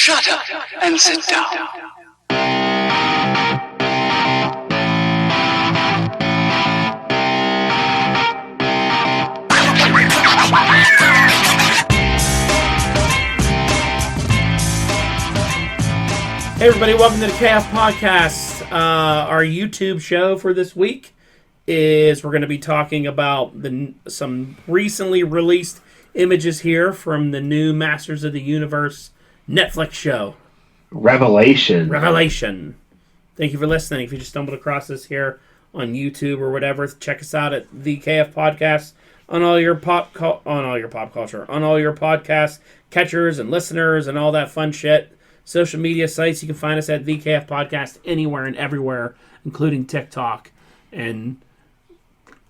Shut up and sit down. Hey everybody, welcome to the KF Podcast. Our YouTube show for this week is we're going to be talking about some recently released images here from the new Masters of the Universe Netflix show. Revelation. Thank you for listening. If you just stumbled across this here on YouTube or whatever, check us out at the KF Podcast on all your podcast catchers and listeners and all that fun shit. Social media sites, you can find us at VKF Podcast anywhere and everywhere, including TikTok and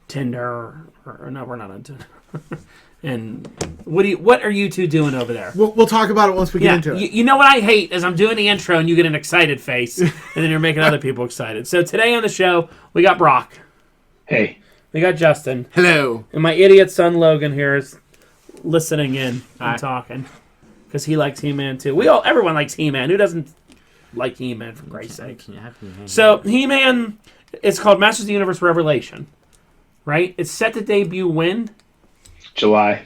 Tinder. No, we're not on Tinder. And what are you two doing over there? We'll talk about it once we get into it. You know what I hate is I'm doing the intro and you get an excited face, and then you're making other people excited. So today on the show, we got Brock. Hey. We got Justin. Hello. And my idiot son Logan here is listening in and talking. Because he likes He-Man too. Everyone likes He-Man. Who doesn't like He-Man, for Christ's sake? So, He-Man is called Masters of the Universe Revelation. Right? It's set to debut when? July.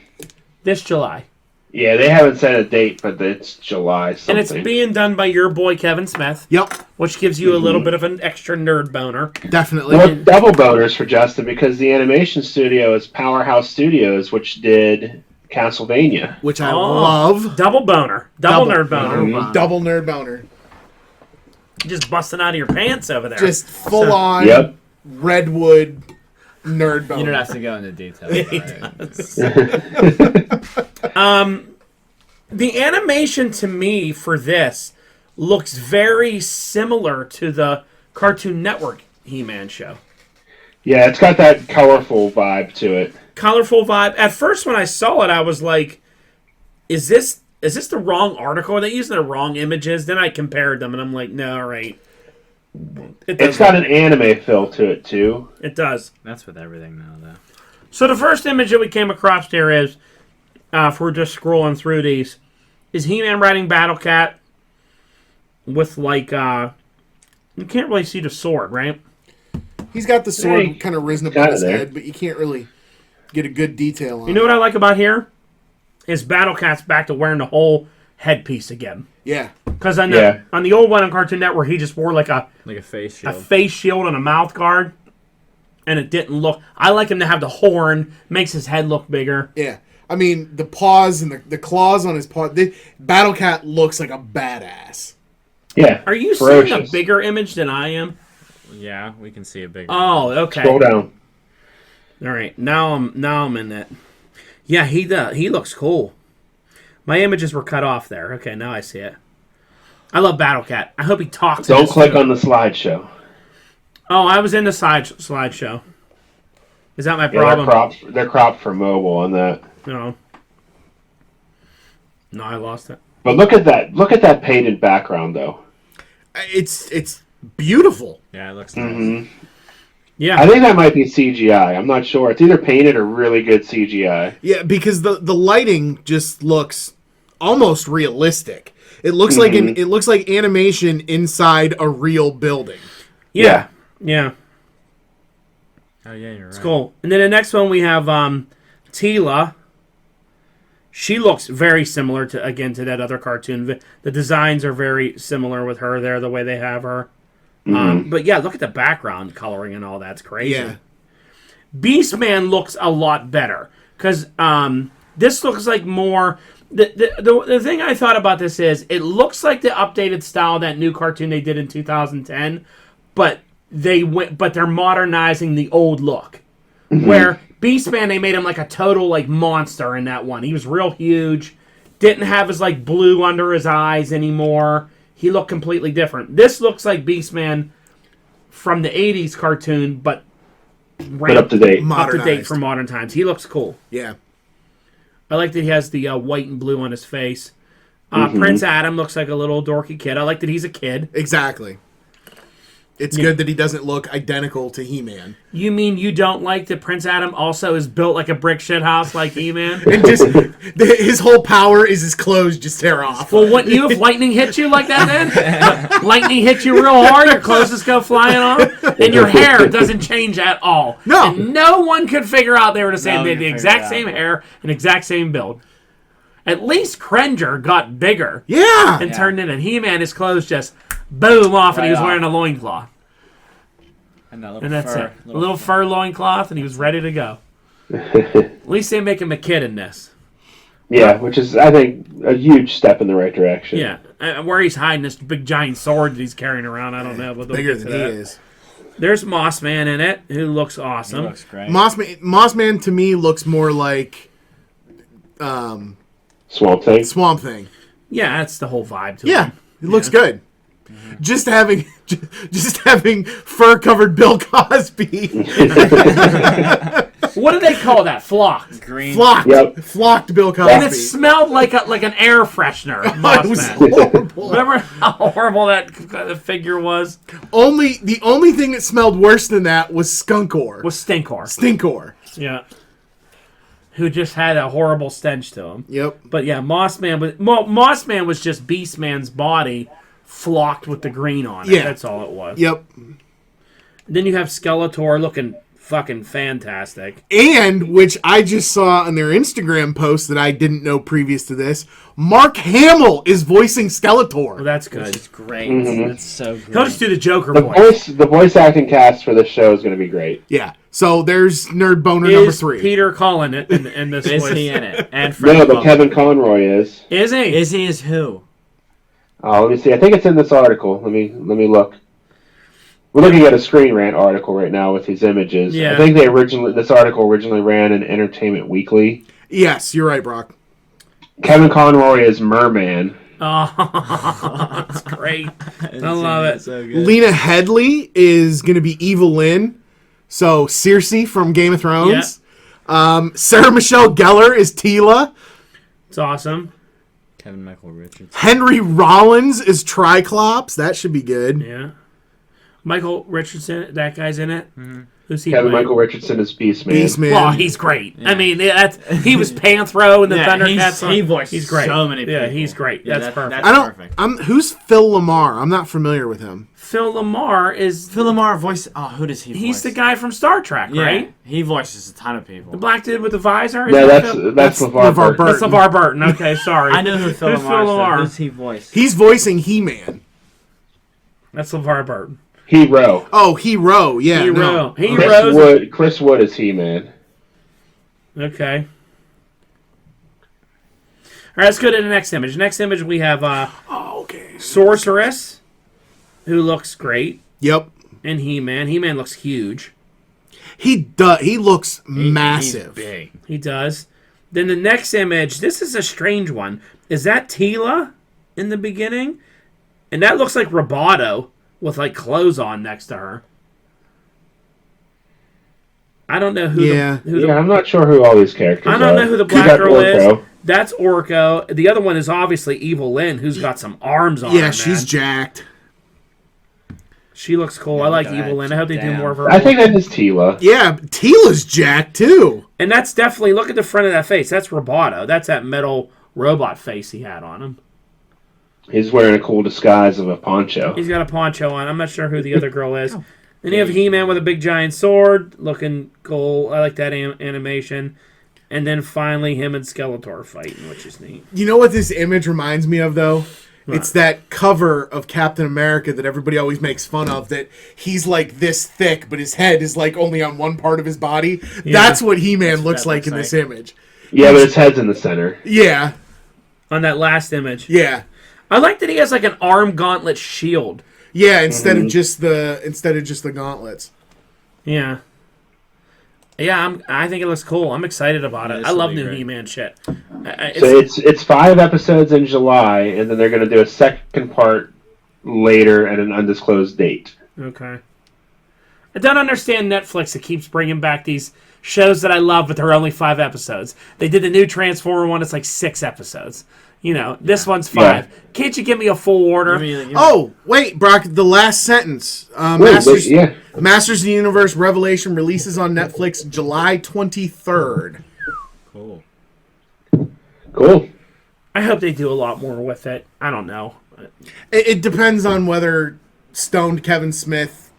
This July. Yeah, they haven't set a date, but it's July something. And it's being done by your boy Kevin Smith. Yep. Which gives you a little bit of an extra nerd boner. Definitely. Well, double boners for Justin, because the animation studio is Powerhouse Studios, which did Castlevania, which I love. Double boner. Double nerd boner. Mm-hmm. Double nerd boner. Just busting out of your pants over there. Just full on redwood nerd boner. You don't have to go into detail. He does. The animation to me for this looks very similar to the Cartoon Network He-Man show. Yeah, it's got that colorful vibe to it. Colorful vibe. At first, when I saw it, I was like, "Is this the wrong article? Are they using the wrong images?" Then I compared them, and I'm like, "No, all right." It's got an anime feel to it too. It does. That's with everything now, though. So the first image that we came across here is, if we're just scrolling through these, is He-Man riding Battle Cat with like you can't really see the sword, right? He's got the sword kind of risen above his head, but you can't really get a good detail on it. You know what I like about here? Is Battle Cat's back to wearing the whole headpiece again. Yeah. Because on the old one on Cartoon Network, he just wore like a face shield. A face shield and a mouth guard. And it didn't look... I like him to have the horn. Makes his head look bigger. Yeah. I mean, the paws and the claws on his paw... Battle Cat looks like a badass. Yeah. Are you seeing a bigger image than I am? Yeah, we can see a bigger Oh, okay. Scroll down. All right. Now I'm in it. Yeah, he does. He looks cool. My images were cut off there. Okay, now I see it. I love Battle Cat. I hope he talks. Don't click on the slideshow. Oh, I was in the slideshow. Is that my problem? They're cropped for mobile on that. No, I lost it. But look at that! Look at that painted background, though. It's beautiful. Yeah, it looks nice. Yeah, I think that might be CGI. I'm not sure. It's either painted or really good CGI. Yeah, because the lighting just looks almost realistic. It looks like animation inside a real building. Yeah. Oh yeah, you're right. It's cool. And then the next one we have Teela. She looks very similar to that other cartoon. The designs are very similar with her there, the way they have her. But yeah, look at the background coloring and all that's crazy. Yeah. Beastman looks a lot better because this looks like more. The thing I thought about this is it looks like the updated style of that new cartoon they did in 2010, but they're modernizing the old look. Where Beastman, they made him like a total like monster in that one. He was real huge, didn't have his like blue under his eyes anymore. He looked completely different. This looks like Beastman from the 80s cartoon, but up to date. Up to date for modern times. He looks cool. Yeah. I like that he has the white and blue on his face. Prince Adam looks like a little dorky kid. I like that he's a kid. Exactly. It's good that he doesn't look identical to He-Man. You mean you don't like that Prince Adam also is built like a brick shit house like He-Man? And just his whole power is his clothes just tear off. Well, wouldn't you if lightning hit you like that then? Lightning hits you real hard, your clothes just go flying off, and your hair doesn't change at all. No. And no one could figure out they were the same. No They one had the could exact figure it same out. hair and exact same build. At least Krenger got bigger Yeah. and turned into He-Man. His clothes just boom off, and he was Right off. wearing a loincloth. And that little And that's fur. it. A little fur loincloth, and he was ready to go. At least they make him a kid in this. Yeah, which is, I think, a huge step in the right direction. Yeah. Where he's hiding this big giant sword that he's carrying around, I don't know. But they'll Bigger get to than he that. is. There's Mossman in it, who looks He awesome. looks great. Mossman to me looks more like Swamp Thing. Swamp Thing. Yeah, that's the whole vibe to Yeah, him. it looks good. Just having fur-covered Bill Cosby. What do they call that? Flocked. Green. Flocked. Yep. Flocked Bill Cosby. And it smelled like an air freshener. It was Mossman. horrible. Remember how horrible that figure was? The only thing that smelled worse than that was Skunkor. Was Stinkor. Stinkor. Yeah. Who just had a horrible stench to him. Yep. But yeah, Mossman was just Beastman's body flocked with the green on it. Yeah. That's all it was. Yep. Then you have Skeletor looking fucking fantastic. And, which I just saw on their Instagram post that I didn't know previous to this, Mark Hamill is voicing Skeletor. Well, that's good. It's great. Mm-hmm. It's so great. He'll just do the Joker The voice. voice acting cast for this show is going to be great. Yeah. So there's Nerd Boner number Is 3. Peter Cullen in this Is voice? he in it? And No, Freddie but Kevin Conroy is. Is he? Is he as who? Let me see. I think it's in this article. Let me look. We're looking at a Screen Rant article right now with these images. Yeah. I think this article originally ran in Entertainment Weekly. Yes, you're right, Brock. Kevin Conroy is Merman. Oh, that's great. I love it. So good. Lena Headey is going to be Evil Lynn. So Cersei from Game of Thrones. Sarah Michelle Gellar is Tila. It's awesome. Kevin Michael Richards. Henry Rollins is Triclops. That should be good. Yeah. Michael Richardson, that guy's in it. Mm-hmm. Who's he Kevin playing? Michael Richardson is Beastman. Beastman. Well, he's great. I mean, he was Panthro in the Yeah, Thundercats. he voiced He's great. so many Yeah, people. he's great. Yeah, that's perfect. I don't. Perfect. Who's Phil Lamar? I'm not familiar with him. Phil Lamar is Phil Lamar voice. Oh, who does he voice? he's the guy from Star Trek, Yeah, right? he voices a ton of people. The black dude with the visor. Yeah, Is that that's Phil? that's LeVar LeVar Burton. That's LeVar Burton. Okay, sorry. I know who Phil Who's Lamar is. Phil Lamar? Who's he voice? He's voicing He-Man. That's LeVar Burton. Hero. Oh, Hero. Yeah. Hero. No. Heroes. Chris Wood is He-Man. Okay. All right, let's go to the next image. Next image, we have Okay. Sorceress, who looks great, Yep. and He-Man. He-Man looks huge. He does. He looks He's massive. big. He does. Then the next image, this is a strange one. Is that Tila in the beginning? And that looks like Roboto with like clothes on next to her. I don't know who Yeah. the I'm not sure who all these characters are. I don't know who the You black got girl is. Orko. That's Orko. The other one is obviously Evil Lynn, who's got some arms on her. Yeah, she's man. jacked. She looks cool. I Yeah, like look at Evil that. Lynn. I hope they do Damn. more of her. I think that is Tila. Yeah, Tila's jacked too. And that's definitely, look at the front of that face. That's Roboto. That's that metal robot face he had on him. He's wearing a cool disguise of a poncho. He's got a poncho on. I'm not sure who the other girl is. Then you have He-Man with a big giant sword, looking cool. I like that animation. And then finally him and Skeletor fighting, which is neat. You know what this image reminds me of, though? It's that cover of Captain America that everybody always makes fun of, that he's like this thick, but his head is like only on one part of his body. Yeah. That's what He-Man looks that like looks in this like. image. Yeah, but his head's in the center. Yeah, On that last image. yeah, I like that he has like an arm gauntlet shield. yeah. Instead of just the gauntlets. Yeah. Yeah, I think it looks cool. I'm excited about it. this I will love be new great. He-Man shit. So it's 5 episodes in July, and then they're going to do a second part later at an undisclosed date. Okay. I don't understand Netflix that keeps bringing back these shows that I love, but they're only 5 episodes. They did the new Transformer one. It's like 6 episodes. You know, this one's 5. Can't you give me a full order? Oh, wait, Brock, the last sentence. Masters of the Universe Revelation releases on Netflix July 23rd. Cool. I hope they do a lot more with it. I don't know. It depends on whether stoned Kevin Smith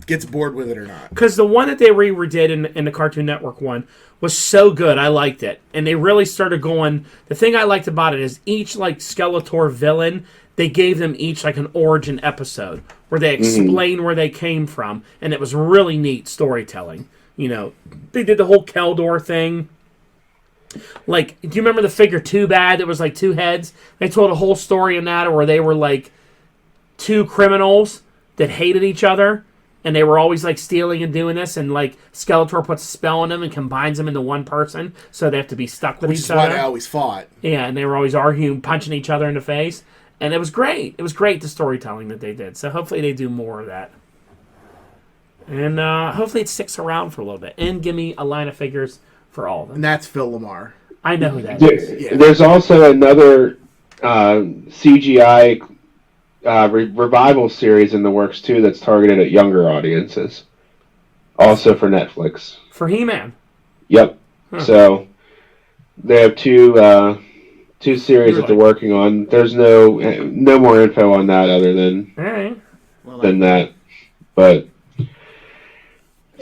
gets bored with it or not. Because the one that they redid in the Cartoon Network one was so good, I liked it. And they really started going... The thing I liked about it is each, like, Skeletor villain, they gave them each, like, an origin episode where they explain where they came from. And it was really neat storytelling. You know, they did the whole Keldor thing. Like, do you remember the figure Too Bad that was, like, 2 heads? They told a whole story in that where they were, like, 2 criminals that hated each other. And they were always, like, stealing and doing this. And, like, Skeletor puts a spell on them and combines them into one person. So they have to be stuck with each other. Which is why they always fought. Yeah, and they were always arguing, punching each other in the face. And it was great. It was great, the storytelling that they did. So hopefully they do more of that. And hopefully it sticks around for a little bit. And give me a line of figures for all of them. And that's Phil Lamar. I know who that is. Yeah. There's also another CGI revival series in the works too that's targeted at younger audiences, also for Netflix. For HeMan. Yep. So they have two series that they're working on. There's no more info on that other than that, but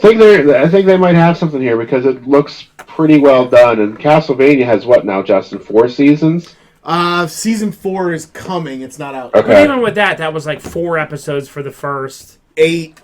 I think they might have something here because it looks pretty well done. And Castlevania has what now, Justin? 4 seasons. Season 4 is coming. It's not out. Okay. But even with that was like 4 episodes for the first. 8.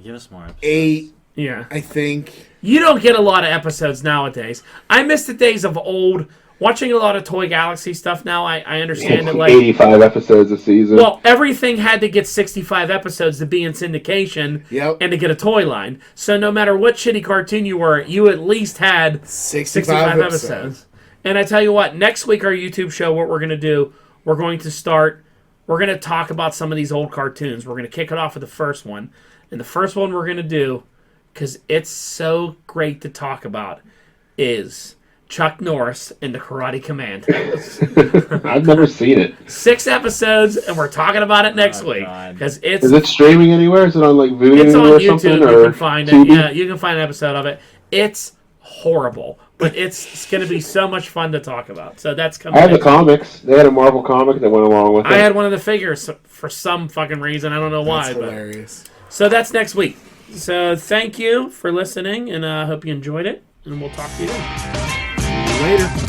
Give us more episodes. 8. Yeah. I think. You don't get a lot of episodes nowadays. I miss the days of old. Watching a lot of Toy Galaxy stuff now, I understand that, like 85 episodes a season. Well, everything had to get 65 episodes to be in syndication and to get a toy line. So no matter what shitty cartoon you were, you at least had 65 episodes. And I tell you what, next week our YouTube show, what we're going to do, we're going to talk about some of these old cartoons. We're going to kick it off with the first one. And the first one we're going to do, because it's so great to talk about, is Chuck Norris and the Karate Commandos. I've never seen it. 6 episodes, and we're talking about it next week. Because is it streaming anywhere? Is it on like Voodoo it's on or YouTube, something? You or can find TV? it. Yeah, you can find an episode of it. It's horrible, but it's going to be so much fun to talk about. So that's coming. I have the comics. They had a Marvel comic that went along with it. I had one of the figures for some fucking reason. I don't know why. That's hilarious. So that's next week. So thank you for listening, and I hope you enjoyed it, and we'll talk to you then. Later.